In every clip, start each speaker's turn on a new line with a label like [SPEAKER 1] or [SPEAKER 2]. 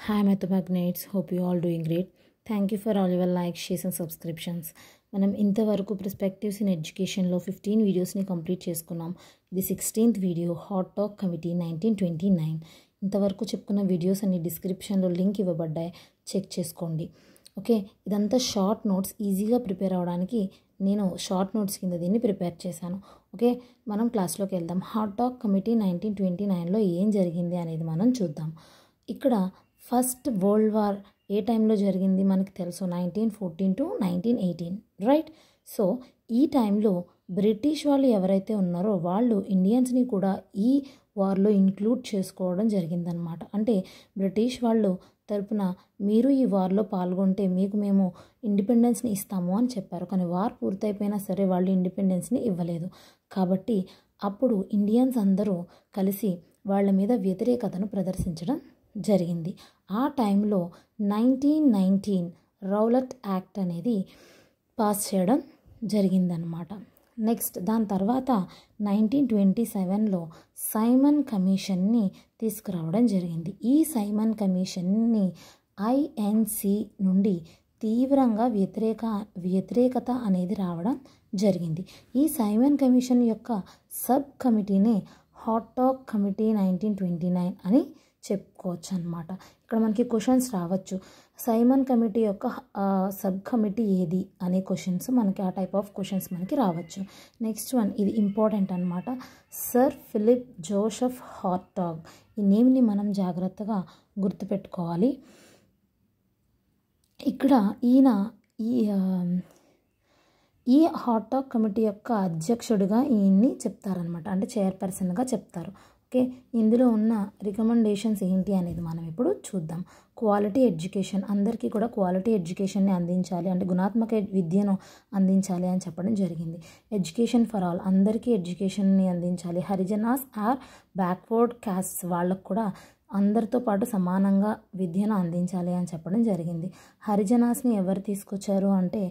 [SPEAKER 1] Hi Mathemagnates, hope you all doing great. Thank you for all your likes, shares and subscriptions. మనం ఇంతవరకు perspectives in ఎడ్యుకేషన్లో 15 వీడియోస్ని complete చేసుకున్నాం. ఇది 16th video hot talk committee 1929. ఇంతవరకు చెప్పుకున్న వీడియోస్ అన్ని డిస్క్రిప్షన్లో లింక్ ఇవ్వబడ్డాయి, చెక్ చేసుకోండి. ఓకే, ఇదంతా షార్ట్ నోట్స్, ఈజీగా ప్రిపేర్ అవ్వడానికి నేను షార్ట్ నోట్స్ కింద దీన్ని ప్రిపేర్ చేశాను. ఓకే, మనం క్లాస్లోకి వెళ్దాం. హాట్ టాక్ కమిటీ 1929లో ఏం జరిగింది అనేది మనం చూద్దాం. ఇక్కడ ఫస్ట్ వరల్డ్ వార్ ఏ టైంలో జరిగింది మనకి తెలుసు, 1914 to 1918, రైట్? సో ఈ టైంలో బ్రిటిష్ వాళ్ళు ఎవరైతే ఉన్నారో వాళ్ళు ఇండియన్స్ని కూడా ఈ వార్లో ఇంక్లూడ్ చేసుకోవడం జరిగిందనమాట. అంటే బ్రిటిష్ వాళ్ళు తరపున మీరు ఈ వార్లో పాల్గొంటే మీకు మేము ఇండిపెండెన్స్ని ఇస్తాము అని చెప్పారు. కానీ వార్ పూర్తయిపోయినా సరే వాళ్ళు ఇండిపెండెన్స్ని ఇవ్వలేదు. కాబట్టి అప్పుడు ఇండియన్స్ అందరూ కలిసి వాళ్ళ మీద వ్యతిరేకతను ప్రదర్శించడం జరిగింది. ఆ టైంలో 1919 రౌలట్ యాక్ట్ అనేది పాస్ చేయడం జరిగిందనమాట. నెక్స్ట్ దాని తర్వాత 1927లో సైమన్ కమిషన్ని తీసుకురావడం జరిగింది. ఈ సైమన్ కమిషన్ని ఐఎన్సి నుండి తీవ్రంగా వ్యతిరేకత అనేది రావడం జరిగింది. ఈ సైమన్ కమిషన్ యొక్క సబ్ కమిటీనే హాట్ టాక్ కమిటీ 1929 అని చెప్పుకోవచ్చు అనమాట. ఇక్కడ మనకి క్వశ్చన్స్ రావచ్చు, సైమన్ కమిటీ యొక్క సబ్ కమిటీ ఏది అనే క్వశ్చన్స్ మనకి, ఆ టైప్ ఆఫ్ క్వశ్చన్స్ మనకి రావచ్చు. నెక్స్ట్ వన్, ఇది ఇంపార్టెంట్ అనమాట, sir Philip Joseph Hartog. ఈ నేమ్ని మనం జాగ్రత్తగా గుర్తుపెట్టుకోవాలి. ఇక్కడ ఈయన ఈ హాట్ టాక్ కమిటీ యొక్క అధ్యక్షుడిగా ఈయన్ని చెప్తారనమాట, అంటే చైర్పర్సన్గా చెప్తారు. ఓకే, ఇందులో ఉన్న రికమెండేషన్స్ ఏంటి అనేది మనం ఇప్పుడు చూద్దాం. క్వాలిటీ ఎడ్యుకేషన్, అందరికీ కూడా క్వాలిటీ ఎడ్యుకేషన్ని అందించాలి, అంటే గుణాత్మక విద్యను అందించాలి అని చెప్పడం జరిగింది. ఎడ్యుకేషన్ ఫర్ ఆల్, అందరికీ ఎడ్యుకేషన్ని అందించాలి. హరిజనాస్ ఆర్ బ్యాక్వర్డ్ క్యాస్ట్స్, వాళ్ళకు కూడా అందరితో పాటు సమానంగా విద్యను అందించాలి అని చెప్పడం జరిగింది. హరిజనాస్ని ఎవరు తీసుకొచ్చారు అంటే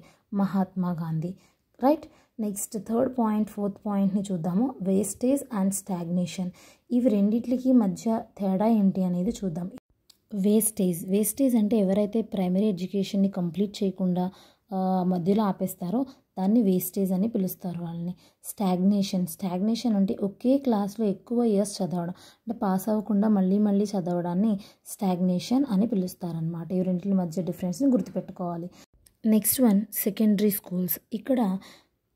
[SPEAKER 1] Mahatma Gandhi, right? Next third point, fourth పాయింట్ని చూద్దాము, వేస్టేజ్ అండ్ స్టాగ్నేషన్. ఇవి రెండిట్లకి మధ్య తేడా ఏంటి అనేది చూద్దాం. వేస్టేజ్ అంటే ఎవరైతే ప్రైమరీ ఎడ్యుకేషన్ని కంప్లీట్ చేయకుండా మధ్యలో ఆపేస్తారో దాన్ని వేస్టేజ్ అని పిలుస్తారు వాళ్ళని. స్టాగ్నేషన్ అంటే ఒకే క్లాస్లో ఎక్కువ ఇయర్స్ చదవడం, అంటే పాస్ అవ్వకుండా మళ్ళీ చదవడాన్ని స్టాగ్నేషన్ అని పిలుస్తారనమాట. ఈ రెండింటి మధ్య డిఫరెన్స్ని గుర్తుపెట్టుకోవాలి. Next one, secondary schools. ఇక్కడ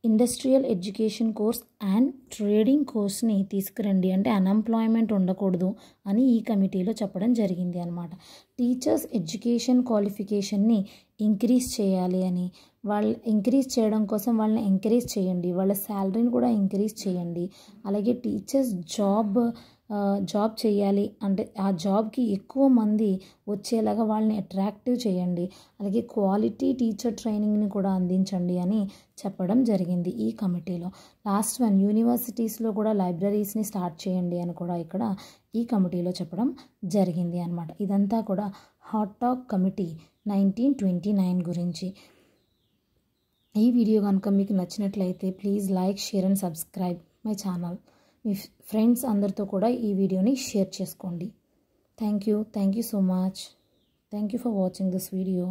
[SPEAKER 1] industrial education course and trading కోర్స్ని తీసుకురండి, అంటే అన్ఎంప్లాయ్మెంట్ ఉండకూడదు అని ఈ కమిటీలో చెప్పడం జరిగింది అనమాట. టీచర్స్ ఎడ్యుకేషన్ క్వాలిఫికేషన్ని ఇంక్రీజ్ చేయాలి అని, వాళ్ళు ఇంక్రీజ్ చేయడం కోసం వాళ్ళని ఎంకరేజ్ చేయండి, వాళ్ళ శాలరీని కూడా ఇంక్రీజ్ చేయండి. అలాగే టీచర్స్ జాబ్ చేయాలి, అంటే ఆ జాబ్కి ఎక్కువ మంది వచ్చేలాగా వాళ్ళని అట్రాక్టివ్ చేయండి. అలాగే క్వాలిటీ టీచర్ ట్రైనింగ్ని కూడా అందించండి అని చెప్పడం జరిగింది ఈ కమిటీలో. లాస్ట్ వన్, యూనివర్సిటీస్లో కూడా లైబ్రరీస్ని స్టార్ట్ చేయండి అని కూడా ఇక్కడ ఈ కమిటీలో చెప్పడం జరిగింది అనమాట. ఇదంతా కూడా హాట్ టాక్ కమిటీ 1929 గురించి. ఈ వీడియో కనుక మీకు నచ్చినట్లయితే please like, share and subscribe my channel. Me friends అందరితో కూడా ఈ వీడియోని షేర్ చేసుకోండి. Thank you so much. Thank you for watching this video.